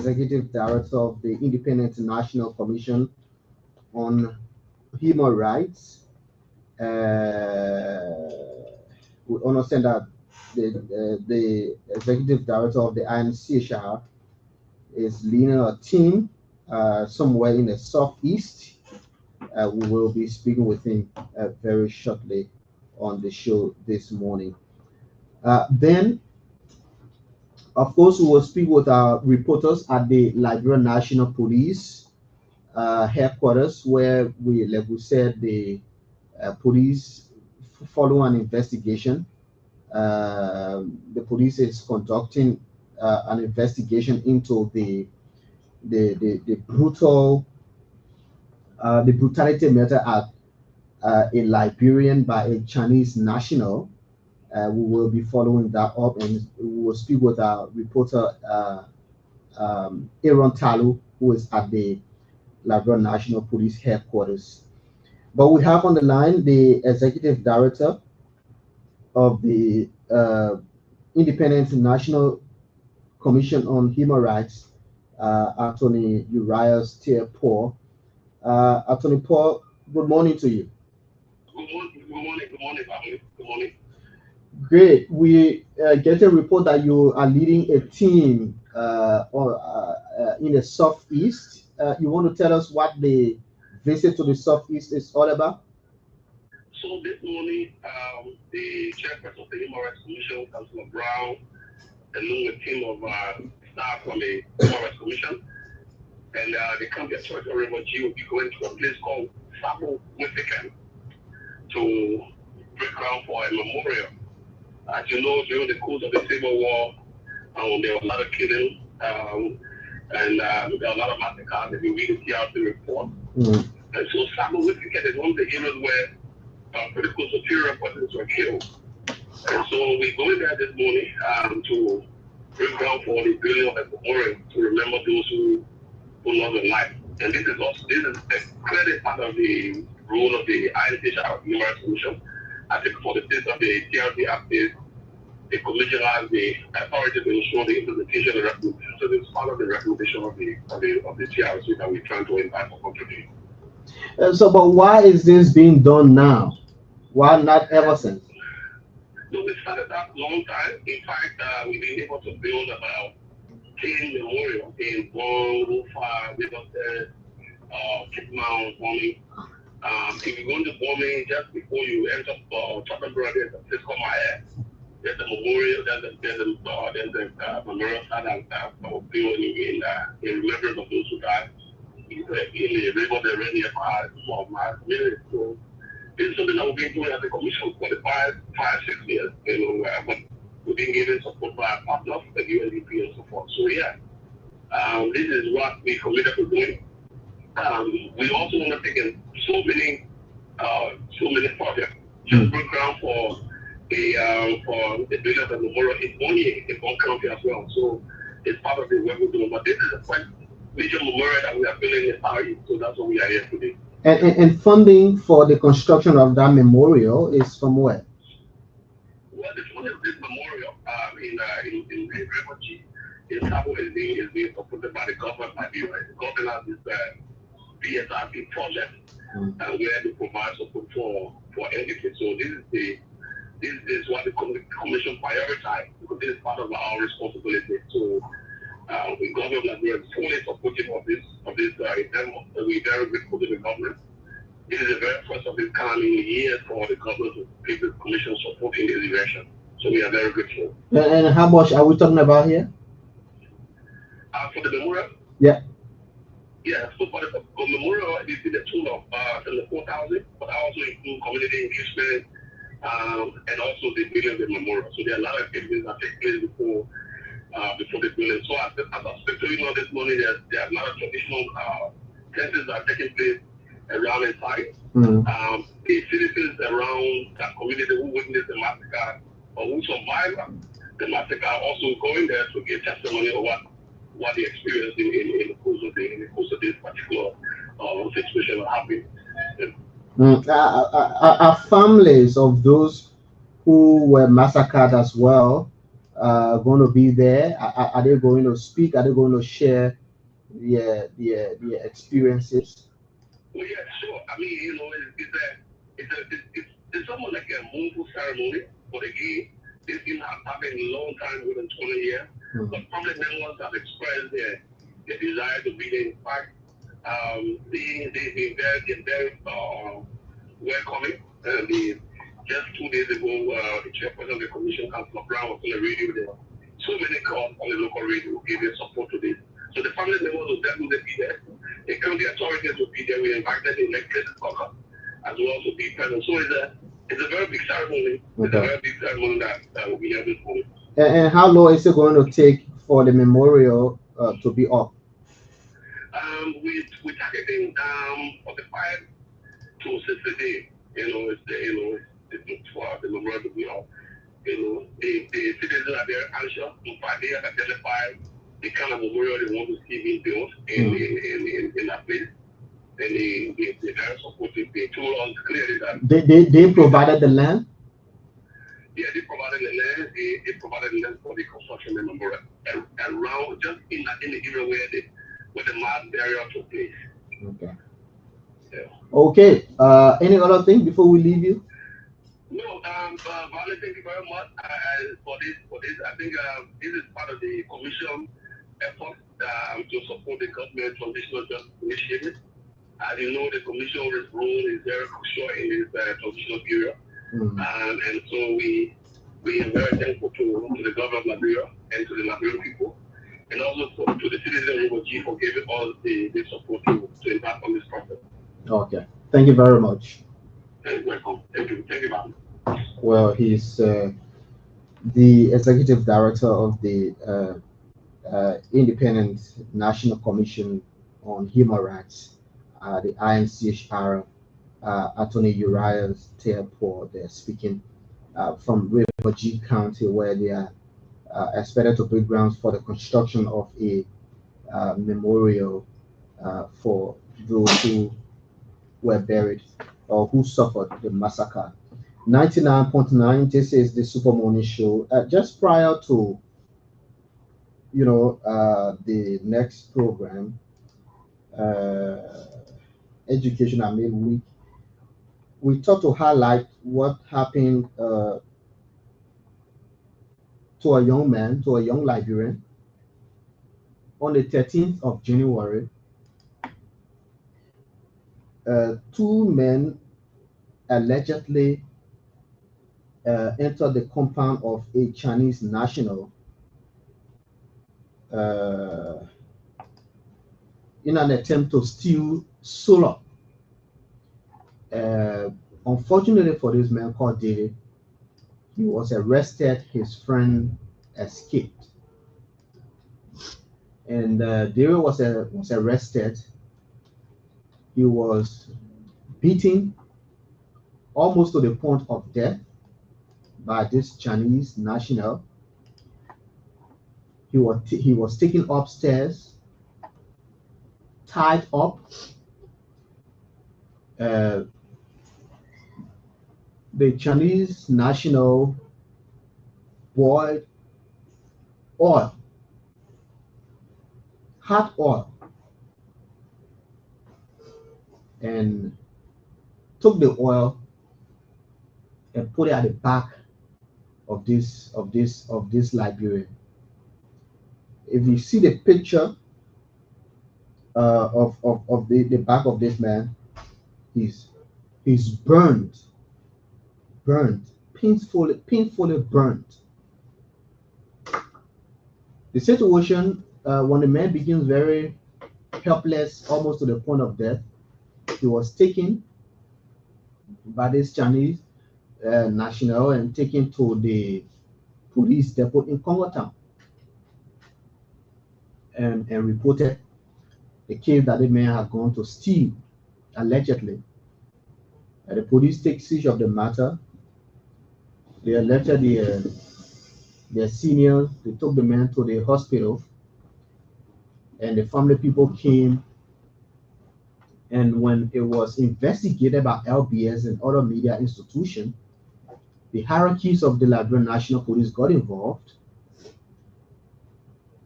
Executive Director of the Independent National Commission on Human Rights. We understand that the Executive Director of the INCHR is leading a team somewhere in the southeast. We will be speaking with him very shortly on the show this morning. Then, of course, we will speak with our reporters at the Liberia National Police headquarters, where like we said, the police follow an investigation. The police is conducting an investigation into the brutality matter at a Liberian by a Chinese national. We will be following that up, and we will speak with our reporter Aaron Talu, who is at the Liberia National Police headquarters. But we have on the line the Executive Director of the Independent National Commission on Human Rights, Attorney Urias Tier-Paul. Attorney Paul, good morning to you. Good morning, family. Good morning. Great. We get a report that you are leading a team in the Southeast. You want to tell us what the visit to the Southeast is all about? So this morning, the chairperson of the Human Rights Commission, Councilor Brown, along with a team of staff from the Human Rights Commission, and the Columbia Territory Refugee will be going to a place called Sabo Wifiken to break ground for a memorial. As you know, during the course of the Civil War, there were a lot of killing, and there were a lot of massacres. If you read the TRC report. And so Sabo Wifiken is one of the areas where political superior persons were killed. And so we're going there this morning to break ground for the building of a memorial to remember those who lost their life. And this is a clearly part of the role of the INCHR Human Rights Commission. I think for the sake of the TRC Act, the commission has the authority to ensure the implementation of the recommendation. So it's part of the recommendation of the TRC that we're trying to invite for contribution. But why is this being done now? Why not ever since? So we started that long time. In fact, we've been able to build about 10 memorials in Bong, Rufa, Riverside, Chipmount, Bombing. If you go into Bombing, just before you enter Chocolate Brothers, there's a place called Maya. There's a memorial, there's a memorial site that was built in remembrance of those who died in the river that ran nearby for my community. So it's something that we've been doing as a commission for the five, 6 years. But we've been given support by our partners, the UNDP and so forth. So yeah, this is what we committed to doing. We also want to take in so many projects. Just break ground for the building of the memorial in Bonnie, in Bon County as well. So it's part of the work we're doing. But this is a quite major memorial that we are building in Paris. So that's what we are here today. And funding for the construction of that memorial is from where? Well, the funding of this memorial in refugee in Sabo is being supported by the government. The government has this PSRP project where they provide support for entities. So this is what the commission prioritized because this is part of our responsibility. So the government is fully supportive of this endeavor. We're very grateful to the government. This is the very first of its kind in years for the government to give the commission support in this direction. So we are very grateful. And how much are we talking about here? For the memorial? Yeah. Yeah, so for the memorial, it is the tune of 74,000, but I also include community engagement and also the building of the memorial. So there are a lot of activities that take place before the building. So as I speak to you now this morning, there are a lot of traditional census that are taking place around the site. The citizens around that community who witnessed the massacre or who survived the massacre are also going there to give testimony of what they experienced in the course of this particular situation that happened. Are families of those who were massacred as well going to be there? Are they going to speak? Are they going to share their experiences? Well, yeah, sure. I mean, it's almost like a mournful ceremony for the game. This game has happened a long time, more than 20 years. Mm. But family members have expressed their desire to be there. In fact, they've been very welcoming. Just 2 days ago, the chairperson of the commission, Councilor Brown, was on the radio there. So many calls on the local radio giving support to this. So the family members will definitely be there. The county authorities will be there. We invited the elected governor as well to be present. So it's a very big ceremony. Okay. It's a very big ceremony that will be held this morning. And how long is it going to take for the memorial to be up? We're targeting 45 to 60 days. It's for the memorial to be up. The citizens are very anxious. In fact, they have identified the kind of memorial they want to see being built in that place. And they're very supportive. They told us clearly that they provided the land. Yeah, they provided the land. They provided the land for the construction of the memorial around just in the area where the mass burial took place. Okay. Yeah. Okay. Any other thing before we leave you? No, Vale, thank you very much for this. I think this is part of the commission effort to support the government transitional justice initiative. As you know, the commission's role is very crucial in this transitional period. Mm-hmm. And so we are very thankful to the government of Liberia and to the Liberian people, and also to the citizens of G for giving us the support to embark on this process. Okay. Thank you very much. You're welcome. Thank you. Thank you, ma'am. Well, he's the executive director of the Independent National Commission on Human Rights, the INCHR, Attorney Uriah Tearpour. They're speaking from River G County, where they are expected to break grounds for the construction of a memorial for those who were buried or who suffered the massacre. 99.9, this is the Super Morning Show. Just prior to the next program, Education and Midweek, we thought to highlight what happened to a young man, to a young Liberian, on the 13th of January. 2 men allegedly entered the compound of a Chinese national in an attempt to steal solar. Unfortunately for this man called David, he was arrested. His friend escaped, and David was arrested. He was beaten almost to the point of death by this Chinese national. He was taken upstairs, tied up. The Chinese national boiled oil, hot oil, and took the oil and put it at the back of this Liberian. If you see the picture of the back of this man, he's burned, painfully burned. The situation, when the man begins very helpless, almost to the point of death, he was taken by this Chinese national and taken to the police depot in Congo Town and reported the case that the man had gone to steal, allegedly. The police take siege of the matter. They alerted their seniors. They took the man to the hospital, and the family people came. And when it was investigated by LBS and other media institutions, the hierarchies of the Liberian National Police got involved,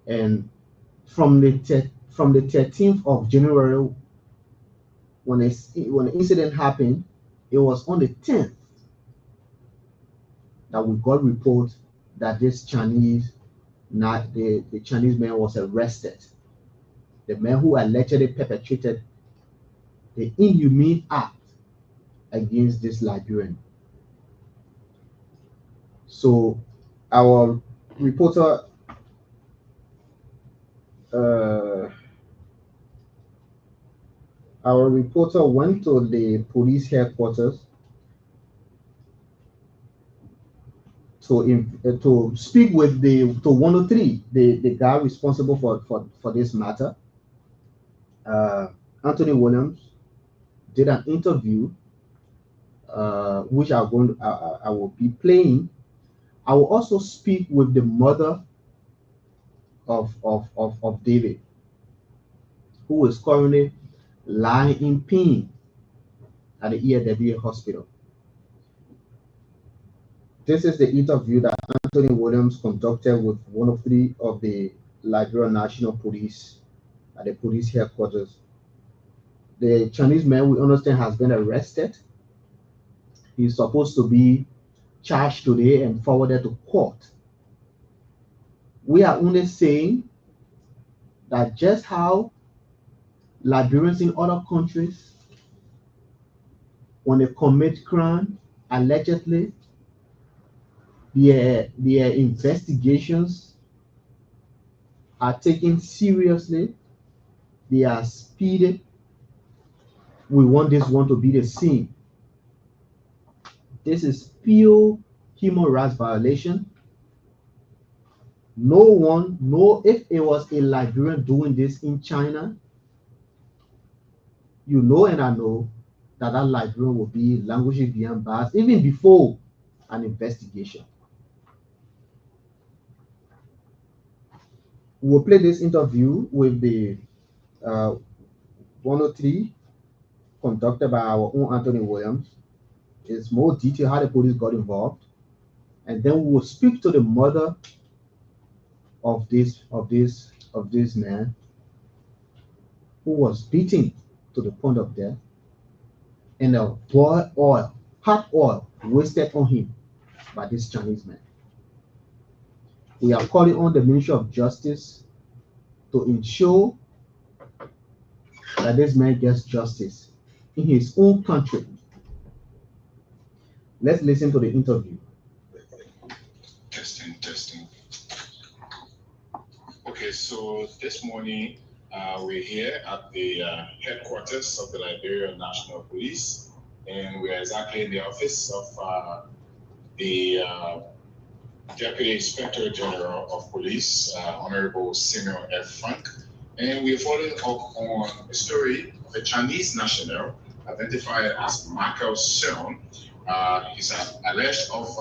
And from the 13th of January, when the incident happened, it was on the 10th that we got report that this Chinese, not the Chinese man, was arrested. The man who allegedly perpetrated the inhumane act against this Liberian. So our reporter went to the police headquarters to speak with the 103, the guy responsible for this matter. Anthony Williams did an interview, which I will be playing. I will also speak with the mother of David, who is currently lying in pain at the EAWA hospital. This is the interview that Anthony Williams conducted with 103 of the Liberia National Police at the police headquarters. The Chinese man, we understand, has been arrested. He's supposed to be charged today and forwarded to court. We are only saying that just how Liberians in other countries, when they commit crime, allegedly, their investigations are taken seriously, they are speeded. We want this one to be the same. This is pure human rights violation. If it was a Liberian doing this in China, you know and I know that Liberian will be languishing behind bars even before an investigation. We'll play this interview with the 103 conducted by our own Anthony Williams. It's more detail how the police got involved, and then we will speak to the mother of this man who was beaten to the point of death, and the hot oil wasted on him by this Chinese man. We are calling on the Ministry of Justice to ensure that this man gets justice in his own country. Let's listen to the interview. Testing. Okay, so this morning we're here at the headquarters of the Liberia National Police, and we're exactly in the office of the Deputy Inspector General of Police, Honorable Samuel F. Funk, and we're following up on a story of a Chinese national identified as Michael Seung. He's alleged of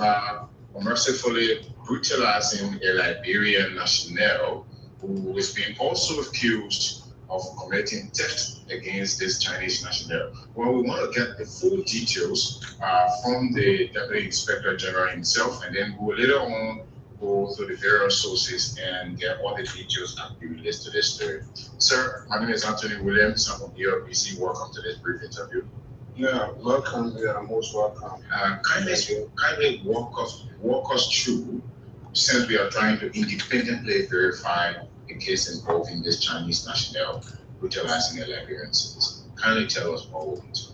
unmercifully brutalizing a Liberian national who is being also accused of committing theft against this Chinese national. Well, we want to get the full details from the Deputy Inspector General himself, and then we will later on go through the various sources and get all the details that we released to this story. Sir, my name is Anthony Williams. I'm from ERBC. Welcome to this brief interview. Yeah, welcome. Yeah, most welcome. Kindly walk us through, since we are trying to independently verify a case involving this Chinese national brutalizing a Liberian citizen. Kindly tell us what we want.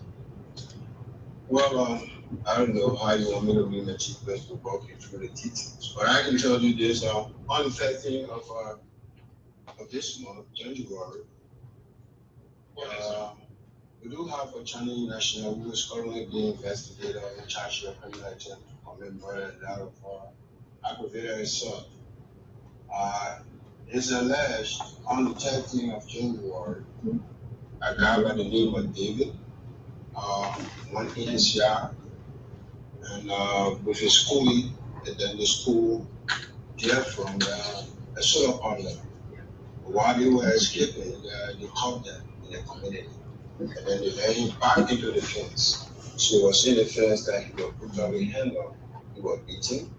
Well, I don't know how you want me to be the chief best to walk you through the details, but I can tell you this: on the 13th of this month, January, we do have a Chinese national who is currently being investigated and charged with criminal attempt to commit murder and that of aggravated assault. It's alleged on the 13th of January, a guy by the name of David went in his yard and with his schoolie, and then the school there from a solar panel. While they were escaping, they caught them in the community. And then they led him back into the fence. So it was in the fence that he was brutally handled. He was beaten,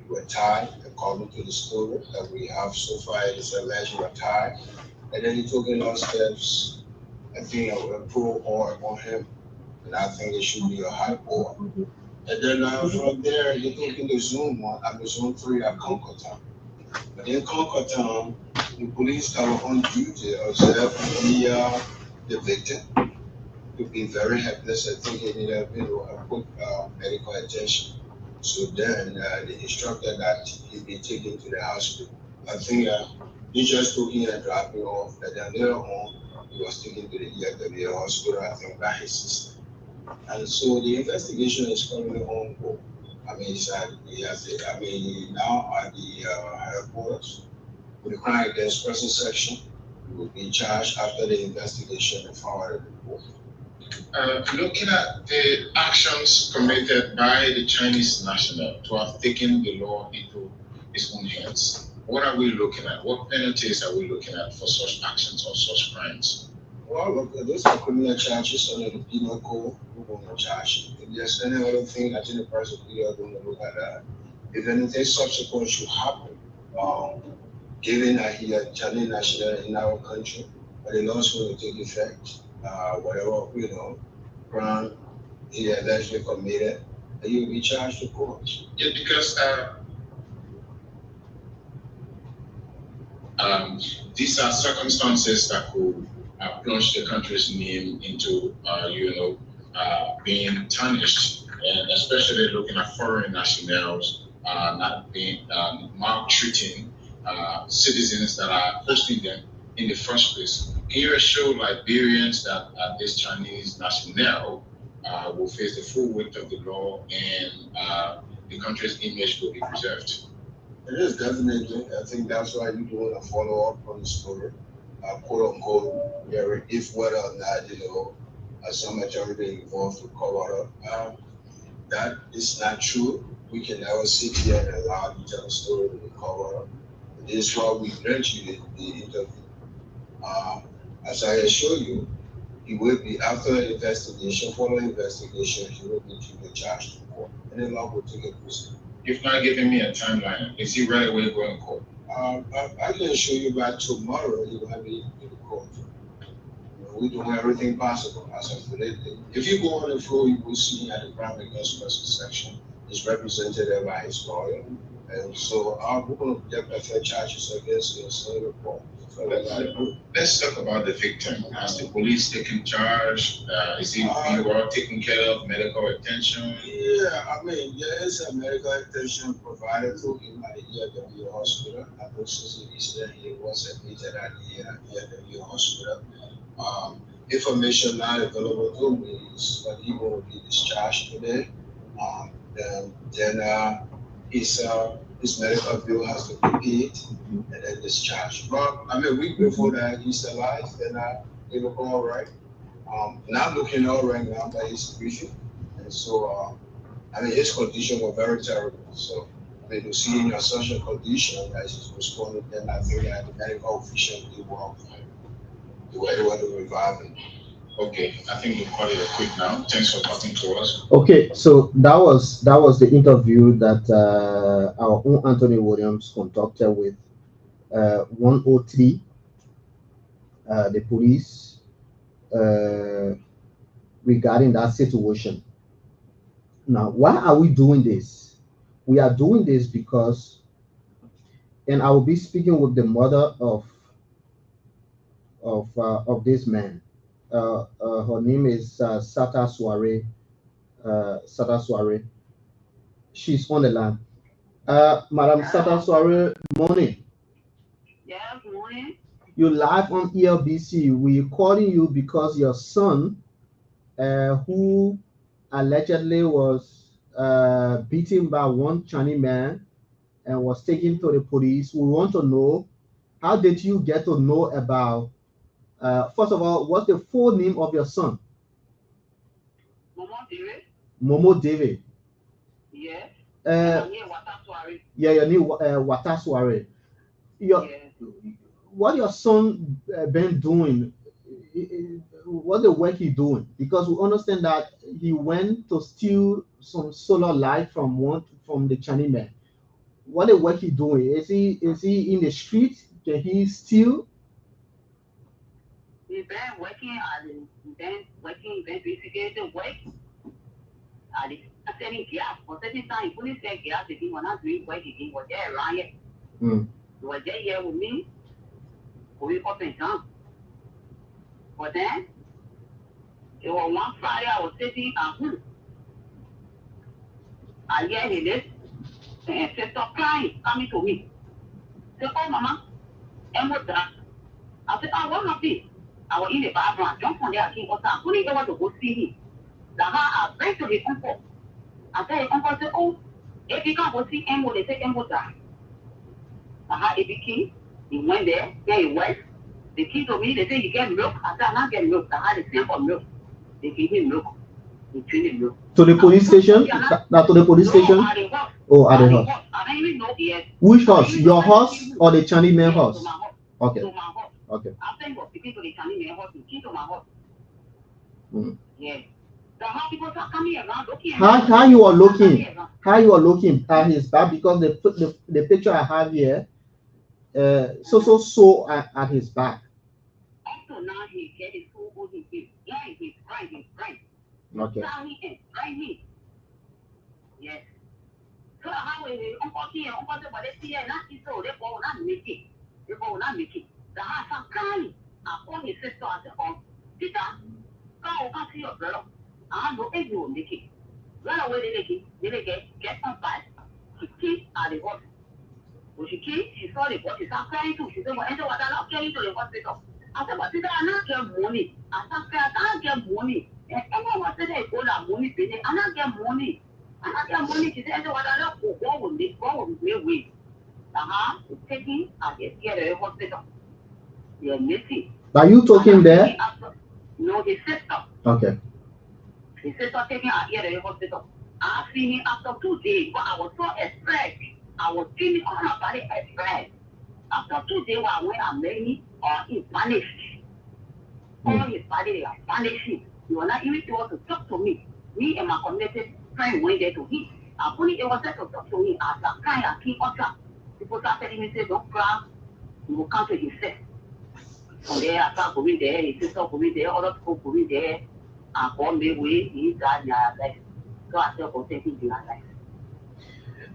he was tied, and according to the story that we have so far, it is alleged attack. And then he took a lot of steps, I think, pour oil on him. And I think it should be a high oil. And then from there, he took in the Zoom one, I mean, Zoom 3 at Concord Town. But in Concord Town, the police that were on duty observed the victim to be very helpless. I think he needed a quick medical attention. So then they instructed that he be taken to the hospital. I think he just took him and dropped him off. And then later on, he was taken to the EFW hospital, I think, by his sister. And so the investigation is currently ongoing. I mean, he now at the headquarters with the crime against person section. He will be charged after the investigation and forwarded report. Looking at the actions committed by the Chinese national to have taken the law into his own hands, what are we looking at? What penalties are we looking at for such actions or such crimes? Well, look, those are criminal charges under the penal code. We're going to charge. If there's any other thing that any person we are going to look at that. If anything subsequent should happen, given that he is Chinese national in our country, but the laws going to take effect, whatever, crime he allegedly committed, he will be charged to court. Yeah, because these are circumstances that could plunge the country's name into, being tarnished, and especially looking at foreign nationals not being maltreating citizens that are hosting them in the first place. Can you assure Liberians that this Chinese national will face the full weight of the law and the country's image will be preserved? It is definitely. I think that's why we doing a follow up on the story, quote unquote, if whether or not some majority involved to cover up. That is not true. We can never sit here and allow each other's story to be covered up. This is why we grant you the interview. As I assure you, he will be, after investigation, following investigation, he will be charged to court. And then law will take a proceeding. You've not given me a timeline. Is he right away going to court? I can assure you by tomorrow he will be in the court. We're doing everything possible as of today. If you go on the floor, you will see at the crime against person section, he's represented there by his lawyer. And so we're going to get better charges against his report. Let's talk about the victim. Has the police taken charge? Is he being well taken care of? Medical attention? Yeah, I mean, there is a medical attention provided to him at the EFW hospital. I know since the incident, he was admitted at the EFW hospital. Information not available to me is that he will be discharged today. Then his medical bill has to be paid and then discharged. But I mean, a week before that, he's alive, then it will go all right. Not looking all right now by his situation. And so, I mean, his condition was very terrible. So, I mean, to see in such a condition that he's responding, then I think that the medical official did well for him. They were able to revive him. Okay, I think we'll call it a quit now. Thanks for talking to us. Okay, so that was the interview that our own Anthony Williams conducted with 103, the police, regarding that situation. Now, why are we doing this? We are doing this because, and I will be speaking with the mother of this man. Her name is Sata Soare. Sata Soare. She's on the line. Madam Sata Soare, morning. Yeah, morning. You're live on ELBC. We're calling you because your son, who allegedly was beaten by one Chinese man and was taken to the police. We want to know, how did you get to know about, first of all, what's the full name of your son? Momo David. Momo David. Yeah. Yeah, your name Watasware. What your son been doing? What the work he doing? Because we understand that he went to steal some solar light from the Chinese man. what the work he doing? Is he in the street? Can he steal? We've been working at the basically the work at the setting gas for certain time. Police say gas if you wanna doing work again, was there around it. Mm. You were there here with me, we up and down. But then it was one Friday I was sitting at home. I hear he did and sister crying coming to me. Say, oh mama, and what's that? I said, oh, what happened? I was in the bathroom, jump on there, I came outside. I couldn't even want to go see him. That's how I went to his uncle. I said, his uncle said, oh, if you can't go see Embo, they say Embo died. That's how it became. He went there he went. They came to me, they said, you get milk. I said, I'm not getting milk. That's how they sent for milk. They gave him milk. They treated him milk. To the police station? Not to the police station? At the house. Oh, at the house. I don't even know yet. Which house? Your house or the Chinese man house? To my house. Okay. To my house. Okay. After he was speaking to the Chinese man house, he came to my house. Mm. Yeah. So how people start coming around looking? How you are looking? How you are looking at his back? Because the picture I have here, so at his back. Up to now, he get his food on his hip. Yeah, he's right. Okay. Tell me and right me. Yes. So how is it? Uncle here, Uncle there, but they see it, not so they go not make it. They go not make it. The house are crying. I call his sister. I said, oh, Tita, come see your brother. I know if you will make it. Right away they make it. They get some fight. She came at the hospital. When she came, she saw the body. She started crying too. She said, well, enter what I'm not carrying to the hospital. I said, but Tita, I not get money. I can't get money. And everyone said they go that money. I not get money. I not get money. She said, enter what I'm not go. What will make way? It's taking at the hospital. They are missing. Are you talking there? No, his sister. Okay. His sister taking her here to the hospital. I seen him after 2 days, but I was so afraid. I was feeling all my body afraid. After 2 days, when I went and met him, he vanished. All his body, they are vanishing. He was not even able to talk to me. Me and my community friend went there to him. I couldn't able to talk to him. I started crying. I came on track. People started telling me, say, don't cry. He will come to himself. From there, I started going there. His sister going there. Other people going there. And called me away. He died in their life. So I said, go take him in their life.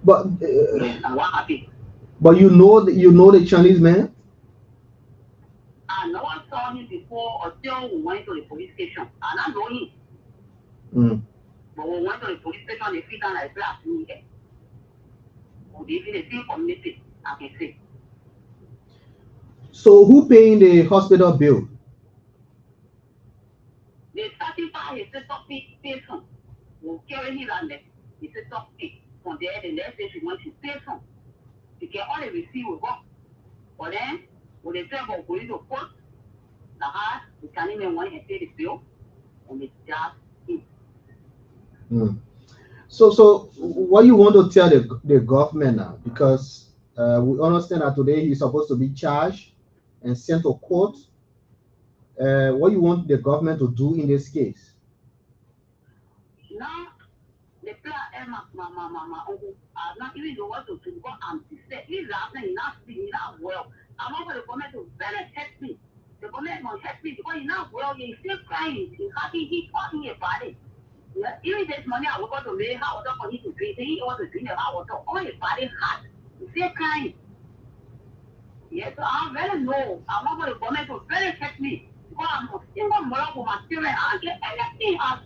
But And what happened? but you know the Chinese man? I know I saw him before until we went to the police station. And I know him. Mm. But when we went to the police station, they feel down like black me there. They feel the same community, I can say. So who paying the hospital bill? They started by his sister pay some. We'll carry him and his sister pay. From there, the next day she went to pay some. To get all the receipt we got. But then, when they said about going to court, the Chinese man went and paid the bill, and they just him. Mm. So what you want to tell the government now? Because we understand that today he's supposed to be charged and sent to court. What you want the government to do in this case? Now, the plan, my uncle, I not even know what to do because I'm distressed. He's laughing, he's not speaking, he's not well. I want the government to better help me. The government must help me because he's not well, he's still crying, he's happy, he's talking about it. Yeah, even this morning I woke up to make hot water for him to drink. He wants to drink the hot water. All his body hot. He's still crying. Yeah, so I really know. I want the government to really help me. Because I'm a single mother for my children. I get anything. I'm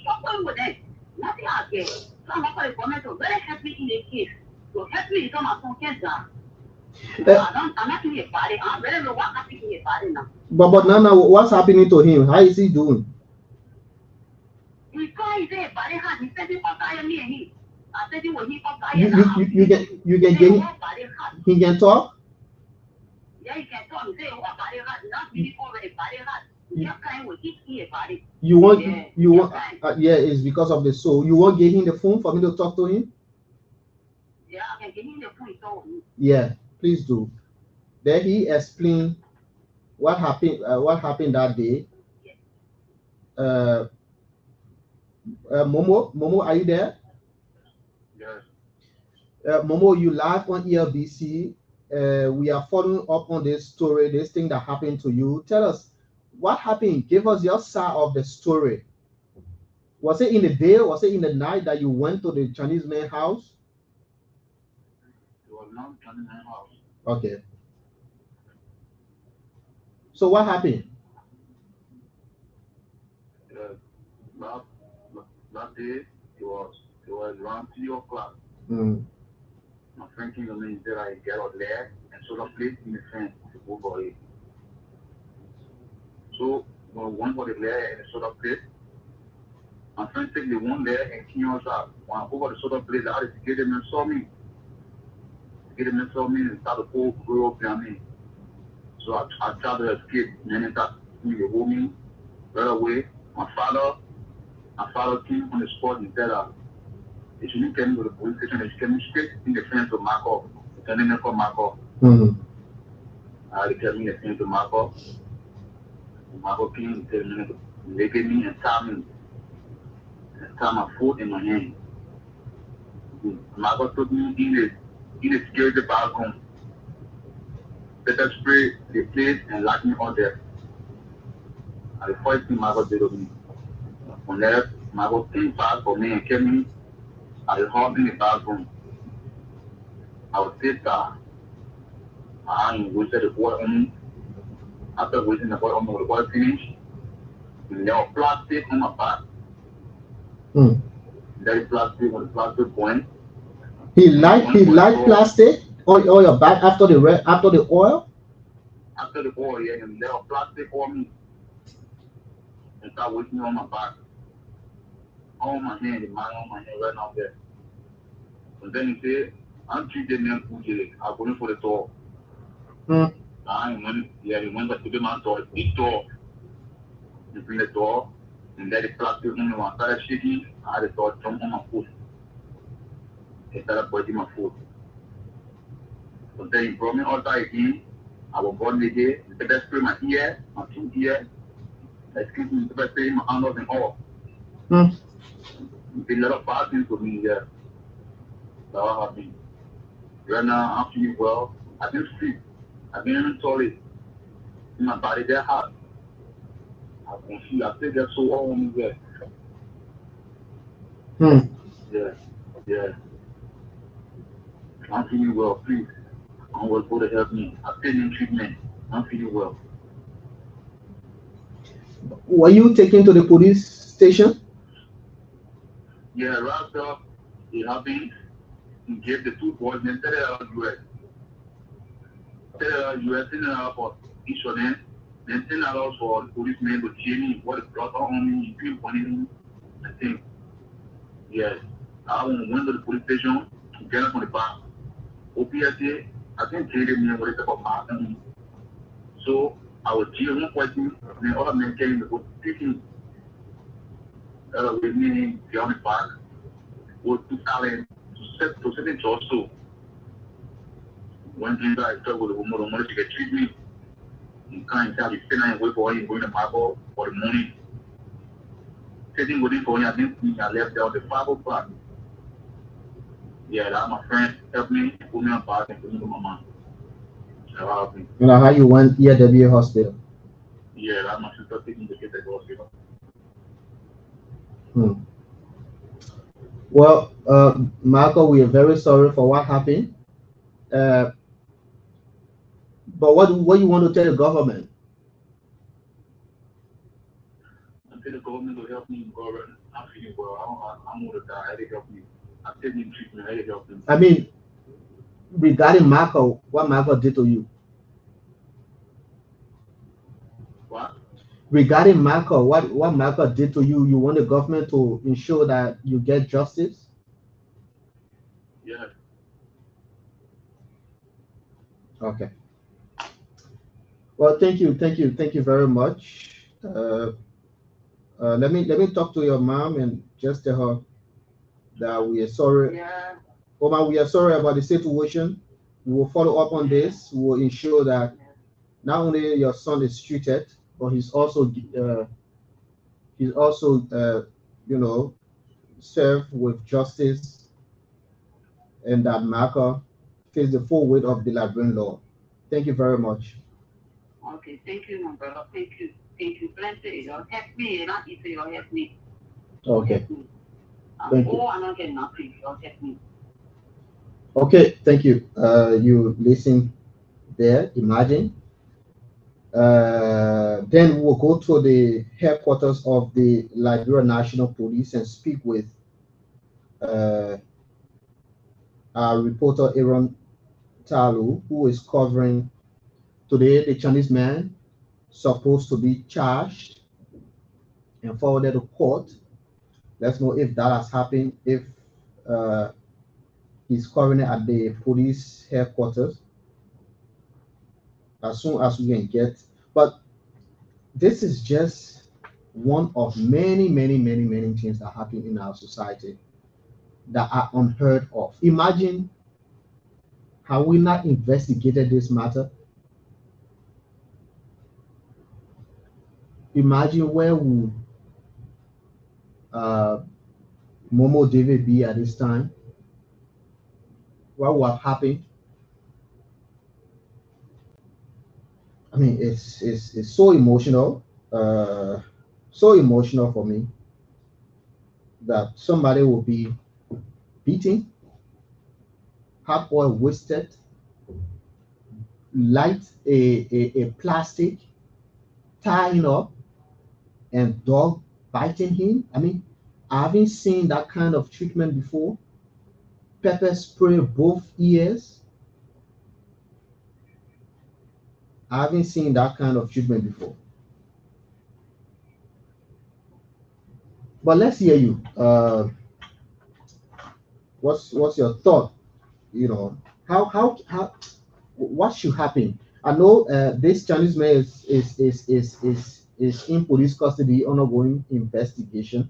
struggling with it. Nothing I get. So I want the government to really help me in the case. To help me so my son can down. I'm not in his body. I really know what's happening in his body now. But now what's happening to him? How is he doing? He cries there, body hot. He said he outside me and him. I said he was he outside. You can get him. He can talk? Yeah, he can talk. He say what body hot. Not really already body hot. He just kind with his body. You want it's because of the soul. You want get him the phone for me to talk to him? Yeah, I can give him the phone. He told me. Yeah, please do. Then he explained what happened that day. Momo, are you there? Yes. Momo, you live on ELBC. We are following up on this story, this thing that happened to you. Tell us what happened. Give us your side of the story. Was it in the day? Was it in the night that you went to the Chinese man's house? It was not Chinese man's house. Okay. So what happened? That day, it was around 3 o'clock. Mm. My friend came to me and said I get out there and sort of place in the fence to go for it. So when we went for the layer and the sort of place, my friend took the one there and came outside. When I go for the sort of place, I had to get them and saw me. Get them and saw me and started to go up behind me. So I tried to escape and then they started to hold me right away. My father came on the spot and said they shouldn't come to the police station, they should come straight in the fence to Marco. And then they called Marco. Mm-hmm. They tell me the fence to Marco. Marco came and tell me to make me and tie me. And tie my foot in my hand. Marco took me in the security bathroom. Pepper spray the place and locked me out there. And the first thing Marco did with me. When that Marco came back for me and kept me at the hall in the bathroom. I was sit down. I waited the boy on me. After waiting the boy on me, the boy finished. And there was plastic on my back. Mm. There is plastic on the plastic point. He light plastic on your back after the oil. After the oil, yeah, and there was plastic on me. And start waiting on my back. On my hand, the man on my hand right now there. And then he said, I'm treating them Pujele. I'm going for the door. Mm. He went to the man's door, big door. He bring the door, and then the plastic on me. When I started shaking, I had the door jump on my foot. He started biting my foot. So then he brought me outside again. I was born again. The pepper spray my ear, my two ears. Excuse me, the pepper spray my arms and all. Mm. He did a lot of bad things to me here. That's what happened. Right now, I'm feeling well. I've been sleep. I've been in the toilet. In my body, they're hot. I can feel. I think they're so warm there. Mm. Yeah. I'm feeling well. Please, I'm well for to help me. I'm still in treatment. I'm feeling well. Were you taken to the police station? Yeah, wrapped up. It happened. He gave the two boys and said US. US sending out for each of them. Then send out for the policemen to cheer me. What is brought on me? You feel funny? I think. Yes. I went to the police station. Get up on the back. OPSA, I think treated me with a couple of. So I was jailed one question, and then other men came to go speaking with me beyond the back. Was to talent to sit in also. When I started with the woman to get treatment, you can't tell you sit and wait for him going to Bible for the morning. Sitting waiting for him, I didn't think I left there at the 5 o'clock. Yeah, that my friend helped me put me on back and put me to my mom. You know how you went ELW hospital? Yeah, that my sister taking the kid to the hospital. Well, Marco, we are very sorry for what happened. But what you want to tell the government? I tell the government to help me. I'm feeling well. I'm going to die. They help me. I'm taking treatment. They help me. I mean, regarding Marco, what Marco did to you? What? Regarding Marco, what Marco did to you? You want the government to ensure that you get justice? Yeah. Okay. Well, thank you very much. Let me talk to your mom and just tell her that we are sorry. Yeah. Oma, we are sorry about the situation. We will follow up on this. We will ensure that not only your son is treated, but he's also served with justice and that Marco face the full weight of the Liberian law. Thank you very much. Okay, thank you, my brother. Thank you. Thank you. Plenty. You'll help me. Not if you'll help me. Okay, Help me. thank you. Oh, I'm not getting nothing. You'll help me. Okay, thank you. You listen there, imagine. Then we'll go to the headquarters of the Liberia National Police and speak with uh, our reporter Aaron Talu, who is covering today the Chinese man supposed to be charged and forwarded to court. Let's know if that has happened, if uh, he's covering at the police headquarters as soon as we can get. But this is just one of many, many, many, many things that happen in our society that are unheard of. Imagine how we not investigated this matter. Imagine where would uh, Momo David be at this time? What would have happened? I mean, it's so emotional, so emotional for me that somebody will be beaten, hot oil wasted, light a plastic tying up, and dog biting him. I mean, I haven't seen that kind of treatment before. Pepper spray both ears. I haven't seen that kind of treatment before. But let's hear you. What's your thought? You know, how what should happen? I know this Chinese man is in police custody, ongoing investigation.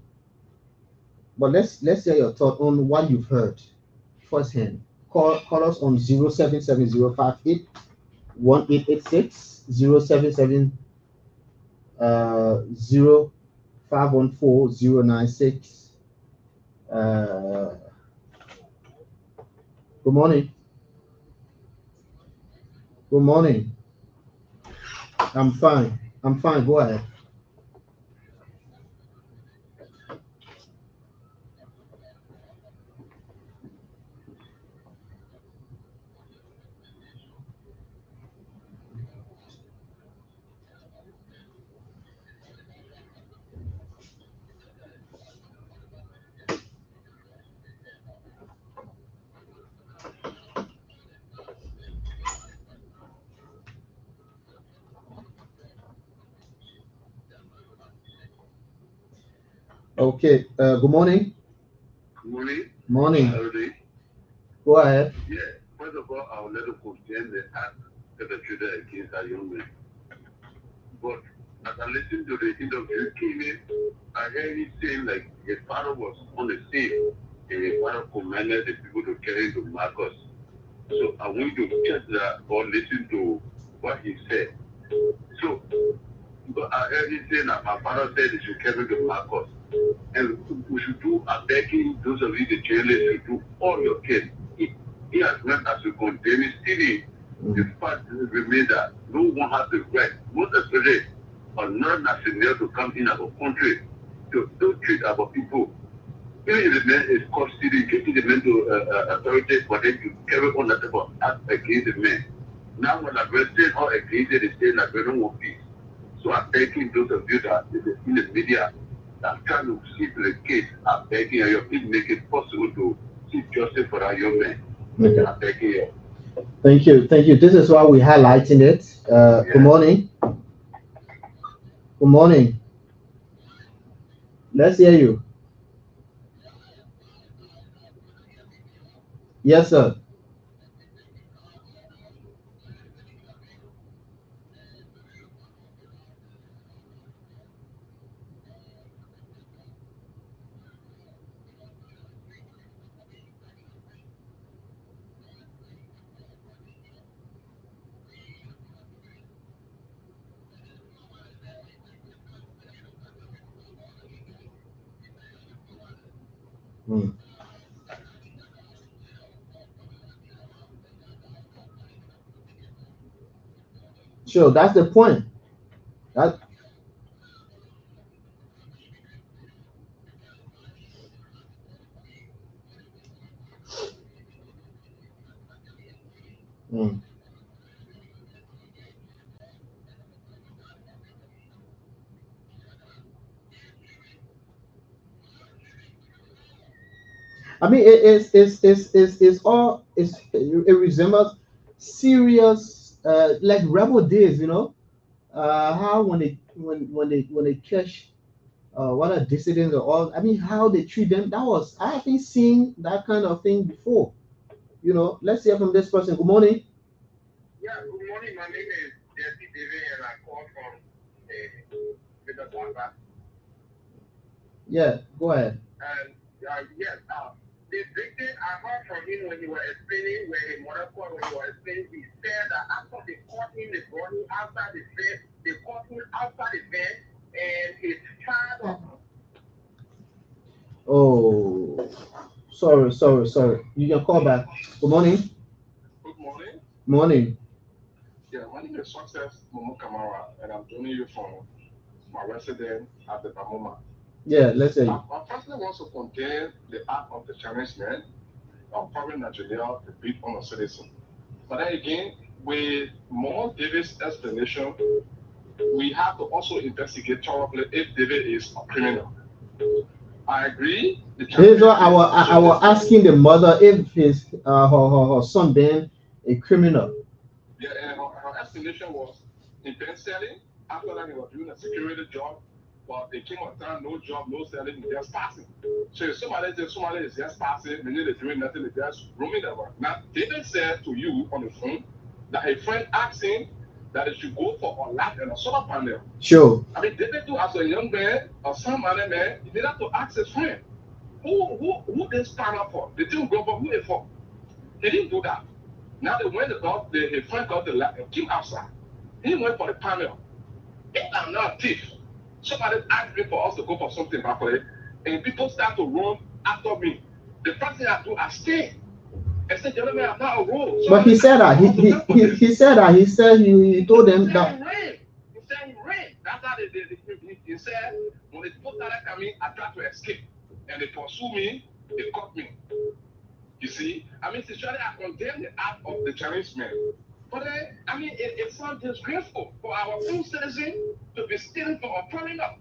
But let's hear your thought on what you've heard firsthand. Call us on 07705818886 077 0514 Good morning. Good morning. I'm fine. I'm fine. Go ahead. Okay. Good morning. Good morning. Morning. How are you? Go ahead. Yeah. First of all, I would like to condemn the act perpetrated against that young man. But as I listened to the interview came in, I heard him saying like his father was on the scene and his father commanded the people to carry to Marcus. So I want you to check that or listen to what he said. So but I heard him saying that my father said he should carry to Marcus. And we should do a begging those of you the jailers to do all your kids. He has meant as we condemn it, still the fact remains that no one has the right, most especially another national to come in our country to treat our people. Even if the man is custody, getting the mental authority for them to carry on that type of act against the man. Now when I'm arrested or against it, they say that we don't want peace. So I'm begging those of you that in the media that trying to see to the case, I'm begging you, please make it possible to seek justice for that young man. Okay. I'm begging you. Thank you. Thank you. This is why we're highlighting it. Good morning. Good morning. Let's hear you. Yes, sir. Mm. Sure, that's the point. That mm. I mean, it's all it resembles serious like rebel days, you know. How when they catch what are dissidents or all. I mean, how they treat them. That was I haven't seen that kind of thing before. You know, let's hear from this person. Good morning. Yeah, good morning. My name is Jesse David, and I call from Minnesota. Yeah, go ahead. And yes, the victim, I heard from him when he was explaining, when he mother called, when he was explaining, he said that after they caught him, they brought him outside the fence, they caught him outside the fence, and his child. Oh, sorry. You can call back. Good morning. Good morning. Morning. Yeah, my name is Success Momo Kamara, and I'm joining you from my residence at the Bamoma. Yeah, let's say. I personally want to condemn the act of the Chinese man of foreign Nigeria to beat on a citizen. But then again, with Momo David's explanation, we have to also investigate thoroughly if David is a criminal. I agree. This is what I was asking the mother if his her son being a criminal. Yeah, and her explanation was he been selling. After that, he was doing a security job. But they came on time, no job, no selling, he just passing. So if somebody is just passing, they need to doing nothing, they just roaming around. Now, David said to you on the phone that a friend asked him that he should go for a lamp and a solar panel. Sure. I mean, David too, as a young man or some other man, he needed to ask his friend, who this panel for? They didn't go for who it for. He didn't do that. Now they went about his friend got the lamp and came outside. He went for the panel. If I'm not a thief, somebody asked me for us to go for something back for it, and people start to run after me. The first thing I do, I stay. I said, gentlemen, I'm not a rule. But he said that he said that he told them that. He said he ran. That's how he said when the people started coming, I tried to escape, and they pursued me, they caught me. You see, I mean, sincerely, I condemn the act of the Chinese man. But I mean, it sounds disgraceful for our own citizens to be stealing from our foreigner.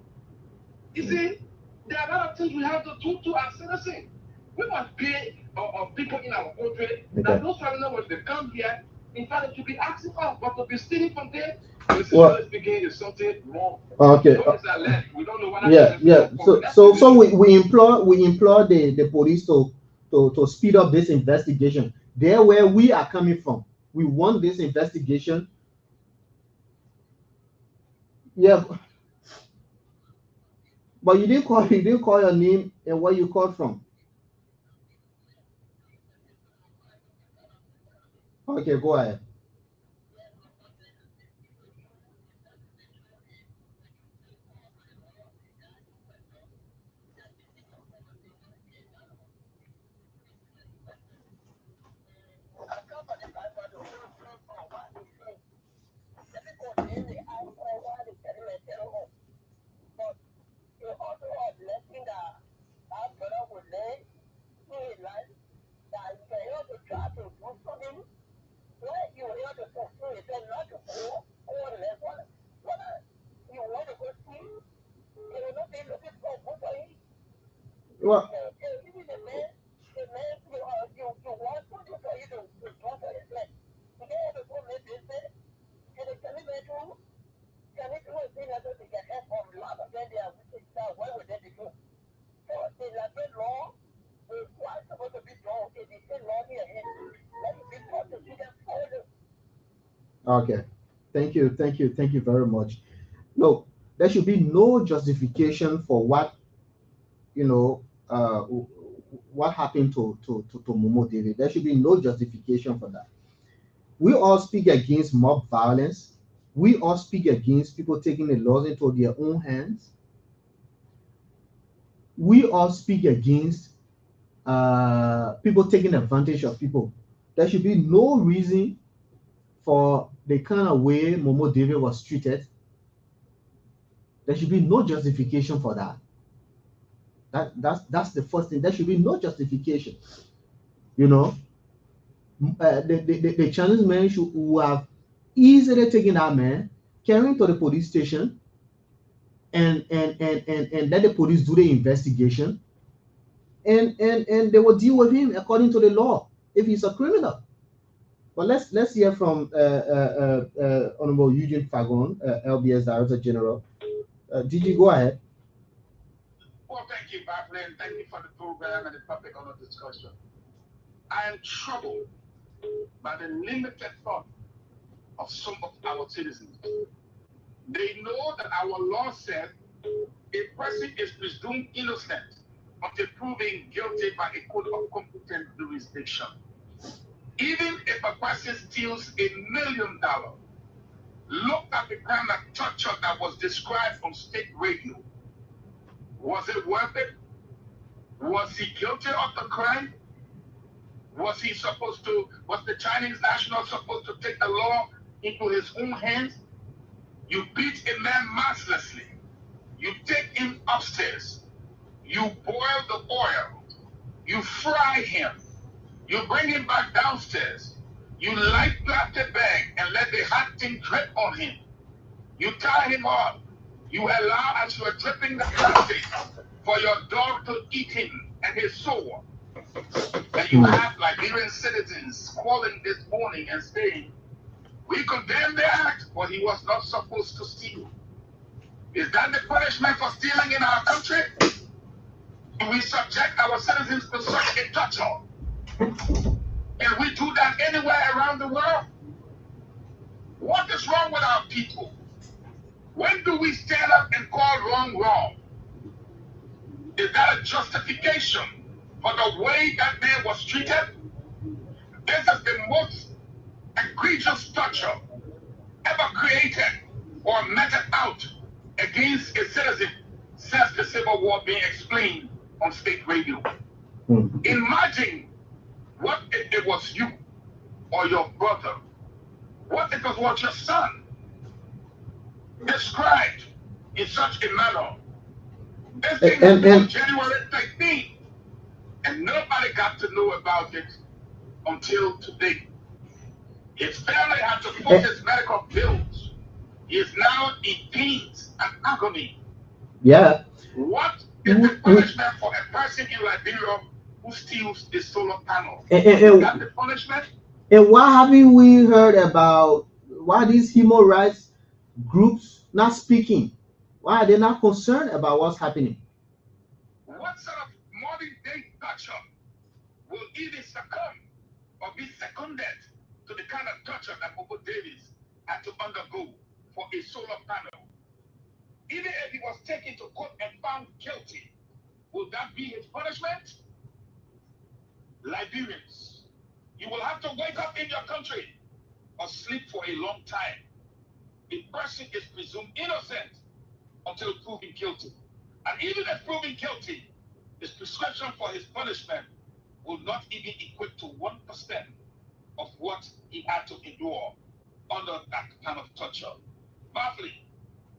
You see, there are a lot of things we have to do to our citizens. We must pay our people in our country that those foreigners, when they come here, in fact, they should be asking us, but to be stealing from them, well, speaking is something wrong. Okay. We don't know what yeah. So we implore the police to speed up this investigation. There where we are coming from. We want this investigation. Yeah. But you didn't call your name and where you called from. Okay, go ahead. Well, okay. Thank you very much. No, there should be no justification for what you know what happened to Momo David. There should be no justification for that. We all speak against mob violence. We all speak against people taking the laws into their own hands. We all speak against people taking advantage of people. There should be no reason for the kind of way Momo David was treated, there should be no justification for that. That's the first thing. There should be no justification. You know, the Chinese men who have easily taken that man, carrying to the police station, and let the police do the investigation, and they will deal with him according to the law if he's a criminal. But let's hear from Honorable Eugene Fagon, LBS Director General. DG, go ahead. Well, thank you, Baflin. Thank you for the program and the topic on the discussion. I am troubled by the limited thought of some of our citizens. They know that our law said a person is presumed innocent until proven guilty by a court of competent jurisdiction. Even if a person steals $1 million, look at the kind of torture that was described on state radio. Was it worth it? Was he guilty of the crime? Was the Chinese national supposed to take the law into his own hands? You beat a man mercilessly. You take him upstairs. You boil the oil. You fry him. You bring him back downstairs. You light the bag and let the hot thing drip on him. You tie him up. You allow, as you are dripping the plastic, for your dog to eat him and his soul. And you have Liberian citizens calling this morning and saying, we condemn the act, but he was not supposed to steal. Is that the punishment for stealing in our country? Do we subject our citizens to such a torture? Can we do that anywhere around the world? What is wrong with our people? When do we stand up and call wrong wrong? Is that a justification for the way that man was treated? This is the most egregious torture ever created or meted out against a citizen since the Civil War being explained on state radio. Imagine what if it was you or your brother. What if it was your son? Described in such a manner. This thing happened on January 13th, and nobody got to know about it until today. His family had to put his medical bills. He is now in pains and agony. Yeah. What is the punishment for a person in Liberia who steals a solar panel? Is that the punishment? And why haven't we heard about why these human rights groups not speaking? Why are they not concerned about what's happening? What sort of modern day torture will either succumb or be seconded to the kind of torture that Momo Davis had to undergo for a solar panel? Even if he was taken to court and found guilty, will that be his punishment? Liberians, you will have to wake up in your country or sleep for a long time. A person is presumed innocent until proven guilty. And even if proven guilty, his prescription for his punishment will not even equate to 1% of what he had to endure under that kind of torture. Baffling,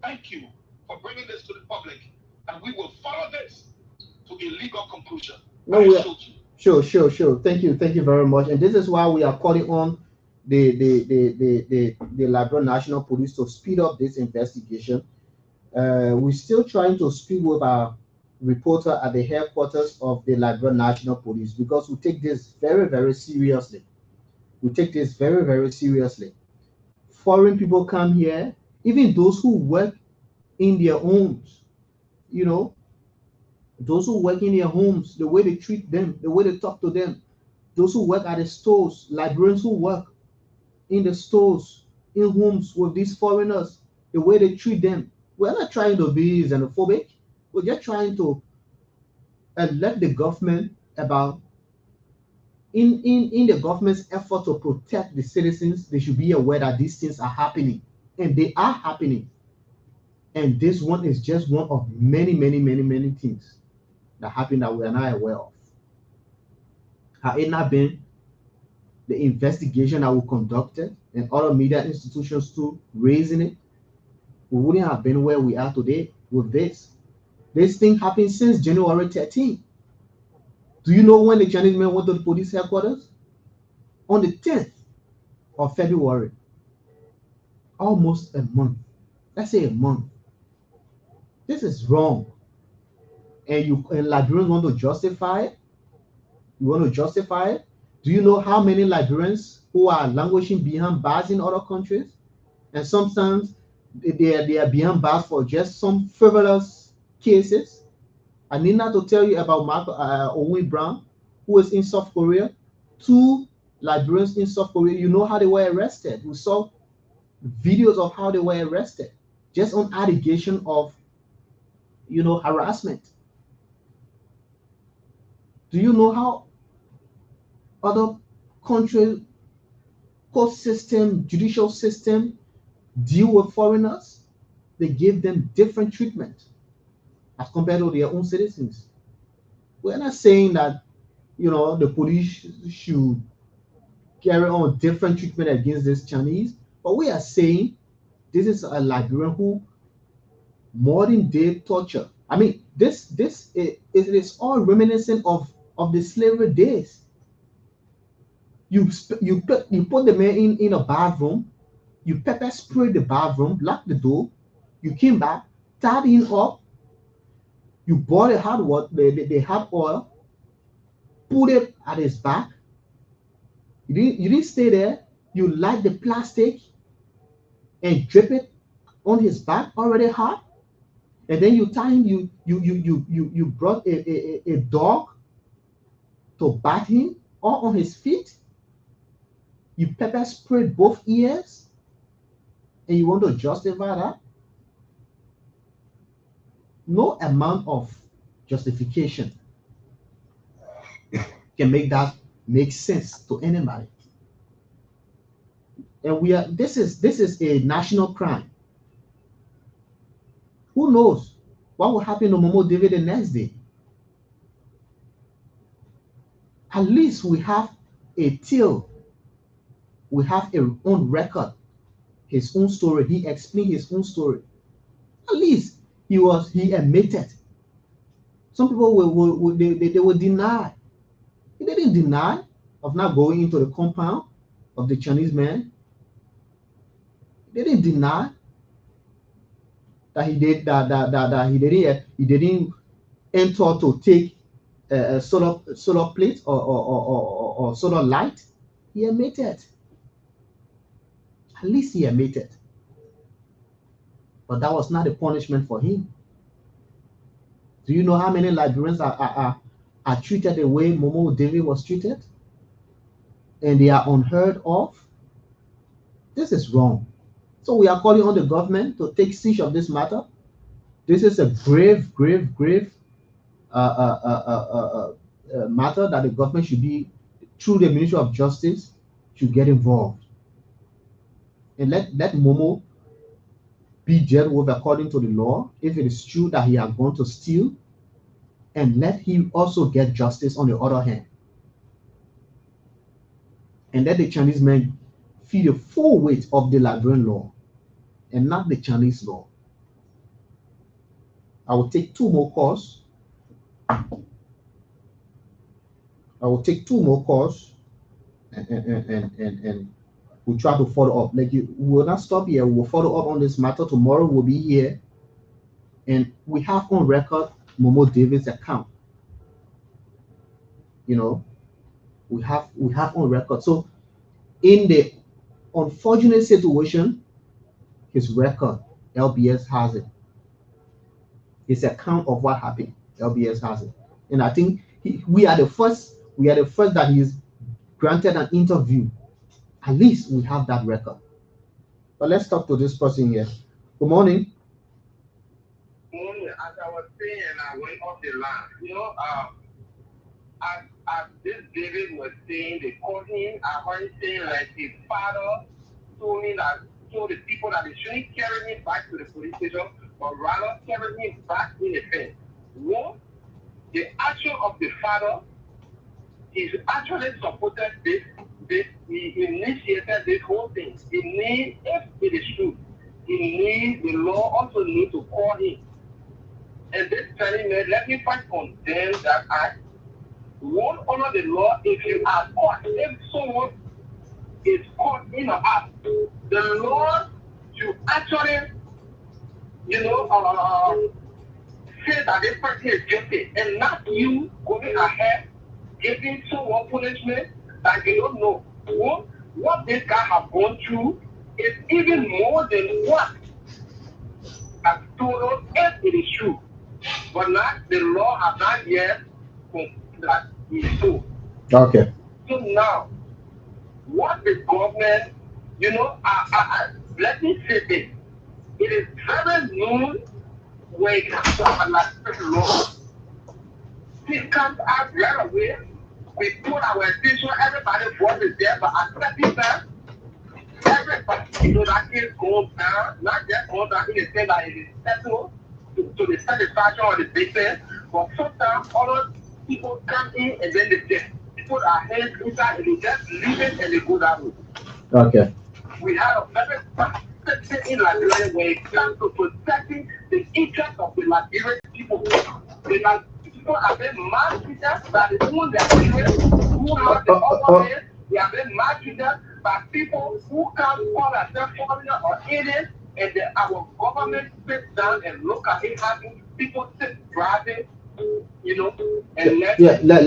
thank you for bringing this to the public, and we will follow this to a legal conclusion. Sure. Thank you very much. And this is why we are calling on the Liberian National Police to speed up this investigation. We're still trying to speak with our reporter at the headquarters of the Liberian National Police because we take this very, very seriously. Foreign people come here, even those who work in their homes, those who work in their homes, the way they treat them, the way they talk to them, those who work at the stores, Liberians who work in the stores, in homes with these foreigners, the way they treat them. We're not trying to be xenophobic. We're just trying to alert the government about in the government's effort to protect the citizens, they should be aware that these things are happening, and they are happening. And this one is just one of many things that happen that we are not aware of. Had it not been the investigation that we conducted and other media institutions too raising it, we wouldn't have been where we are today with this. This thing happened since January 13th. Do you know when the Chinese men went to the police headquarters? On the 10th of February. Almost a month. Let's say a month. This is wrong. And Liberians want to justify it? You want to justify it? Do you know how many Liberians who are languishing behind bars in other countries? And sometimes they are behind bars for just some frivolous cases. I need not to tell you about Mark Owen Brown, who is in South Korea. 2 Liberians in South Korea, you know how they were arrested. We saw videos of how they were arrested just on allegation of, harassment. Do you know how other countries, court system, judicial system deal with foreigners? They give them different treatment as compared to their own citizens. We're not saying that, the police should carry on different treatment against this Chinese, but we are saying this is a Liberian who modern day torture. I mean, this it is all reminiscent of the slavery days. You put the man in a bathroom, you pepper spray the bathroom, lock the door, you came back, tied him up, you bought the hot water, the hot oil, put it at his back. You didn't stay there. You light the plastic and drip it on his back, already hot, and then you tie him. You brought a dog to bat him, or on his feet. You pepper sprayed both ears, and you want to justify that? No amount of justification can make sense to anybody. And this is a national crime. Who knows what will happen to Momo David the next day? At least we have a tale. We have a own record, his own story. He explained his own story. At least he admitted. Some people will deny. He didn't deny of not going into the compound of the Chinese man. He didn't deny that he didn't enter to take a solar plate or solar light. He admitted. At least he admitted. But that was not a punishment for him. Do you know how many Liberians are treated the way Momo David was treated? And they are unheard of? This is wrong. So we are calling on the government to take siege of this matter. This is a grave matter that the government should be, through the Ministry of Justice, should get involved. And let Momo be dealt with according to the law, if it is true that he has gone to steal, and let him also get justice on the other hand. And let the Chinese men feel the full weight of the Liberian law and not the Chinese law. I will take 2 more calls. And we'll try to follow up. We will not stop here. We will follow up on this matter. Tomorrow we'll be here. And we have on record Momo David's account. We have on record. So in the unfortunate situation, his record, LBS has it. His account of what happened, LBS has it. And I think we are the first that he's granted an interview. At least we have that record. But let's talk to this person here. Good morning. Morning. As I was saying, I went off the line. As this David was saying, they called him. I heard him saying like his father told the people that they shouldn't carry him back to the police station, but rather carry him back in the fence. One, the action of the father is actually supported this he initiated this whole thing. He needs, if it is true, he needs, the law also needs to call him. And this telling me, let me first condemn that I won't honor the law if you are caught. If someone is caught in a act, the law should actually, say that this person is guilty, and not you going ahead giving someone punishment that you don't know. What this guy has gone through is even more than what has told us if it is true. But now the law has not yet confirmed that he is so. Okay. So now, what the government, let me say this. It is very known when it comes to administrative law. This comes out right away. We put our attention, everybody's voice is there, but at certain time, everybody, that case goes down, not just goes down in the sense that it is settled to the satisfaction of the victim, but sometimes other people come in and then they just put our hands inside and they just leave it and they go that way. Okay. We have a very system in Liberia when it comes to protecting the interests of the Liberian people. The people have been maltreated by the own Nigerians who have the upper hand. They have been maltreated by people who can't call themselves foreigner or aliens, and our government sits down and look at it happening. People sit driving, and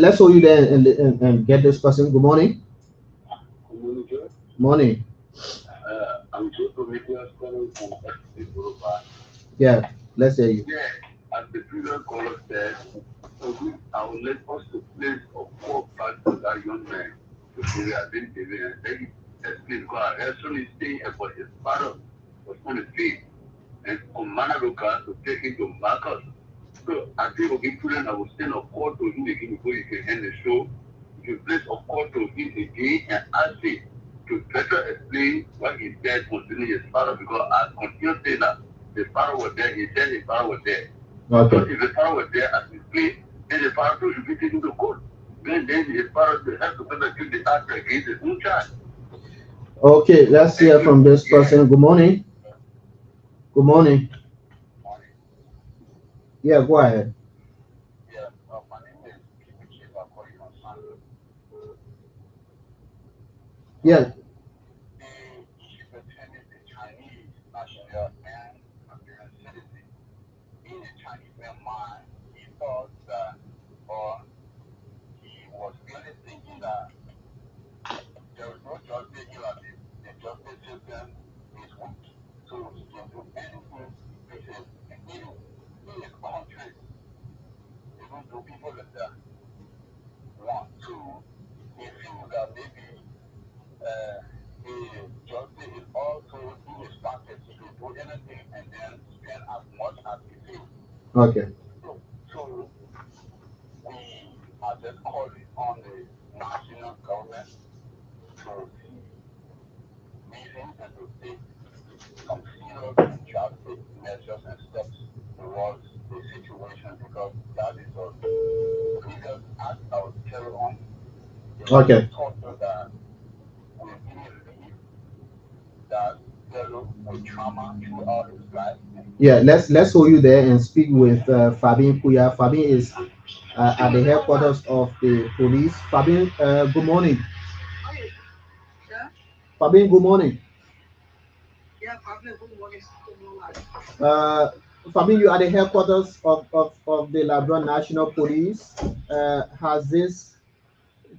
let's hold you there and get this person. Good morning. Morning. I'm just Prometheus calling from Europa. Yeah, let's hear you. Yeah, as the previous caller said, I would like us to place a call back to that young man before we have been given and then explain because I actually staying about his father was on the field and on Manaroka to take him to Marcus. So I think we'll give I will send a call to him again before you can end the show. You place a call to him again and ask him to better explain what he said concerning his father because I continue saying that his father was there, he said his father was there. Okay. So if his father was there as he played, then the father too should be taken to court. Then his father has to prosecute the act against his own child. Okay, let's hear from this person. Good morning. Good morning. Yeah, go ahead. Yeah, my name is Kimichi Bakori Masando. Yeah. The issue pertaining the Chinese national and Nigerian citizen. In the Chinese man's mind, he thought that, or he was really thinking that there is no justice in the justice system is weak. So he can do anything because in his country, even though people like that want to, he feels that maybe the justice is also in his pocket. He can do anything and then spend as much as he feels. Okay. So we are just calling on the national government to see meetings and to take some serious and drastic measures and steps towards the situation because that is a previous act I was carried on. Okay. Taught us that we believe that fellow with trauma throughout his life. Yeah, let's hold you there and speak with Fabien Puya. Fabien is at the headquarters of the police. Fabien, good morning. Yeah. Fabien, good morning. Yeah, Fabien, good morning. Fabien, you are the headquarters of the Liberia National Police. Has this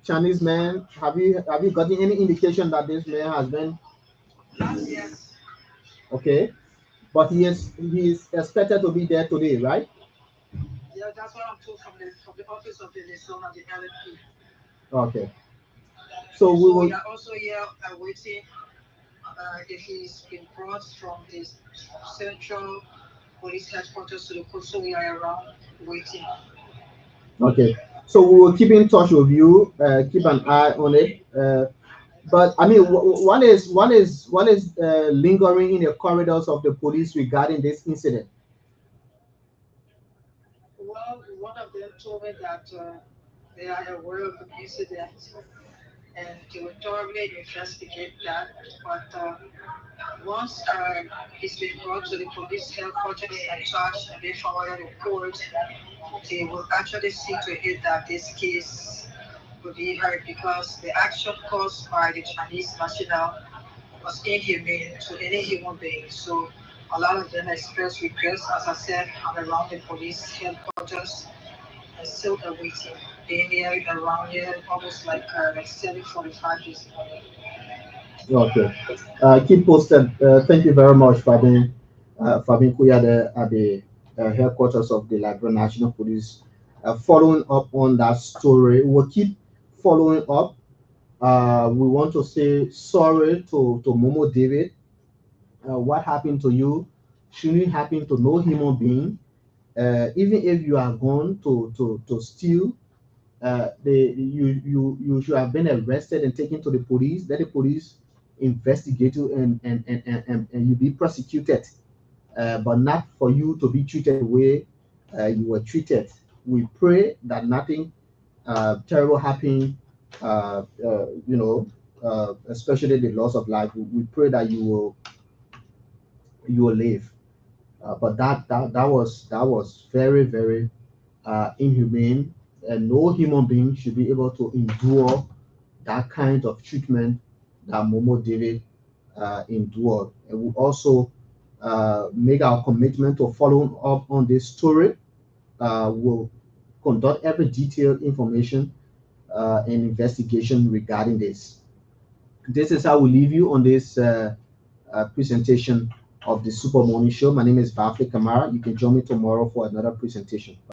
Chinese man, have you gotten any indication that this man has been? Not yet. Okay, but he is expected to be there today, right? Yeah, that's what I'm told from the office of the liaison of the LFP. Okay. So we are also here waiting if he's been brought from the central police headquarters to the court, so we are around waiting. Okay. So we will keep in touch with you, keep an eye on it. But I mean, what is lingering in the corridors of the police regarding this incident? Well, one of them told me that they are aware of the incident and they will thoroughly investigate that. But once he's been brought to the police headquarters and charged and they forwarded a report, they will actually see to it that this case will be heard because the action caused by the Chinese national was inhumane to any human being. So a lot of them express regrets, as I said, around the police headquarters and still awaiting. Being here around here almost like 7:45 this morning. Okay. Keep posted. Thank you very much, Fabian Kuyade at the headquarters of the Liberia National Police. Following up on that story, we'll keep following up. We want to say sorry to Momo David. What happened to you shouldn't happen to no human being. Even if you are gone to steal, you should have been arrested and taken to the police. Let the police investigate you and you be prosecuted. But not for you to be treated the way you were treated. We pray that nothing terrible happen. Especially the loss of life. We pray that you will live. But that was very very inhumane, and no human being should be able to endure that kind of treatment that Momo David endured. And we also make our commitment to following up on this story. We'll conduct every detailed information and investigation regarding this. This is how we leave you on this presentation of the Super Morning Show. My name is Vafli Kamara. You can join me tomorrow for another presentation.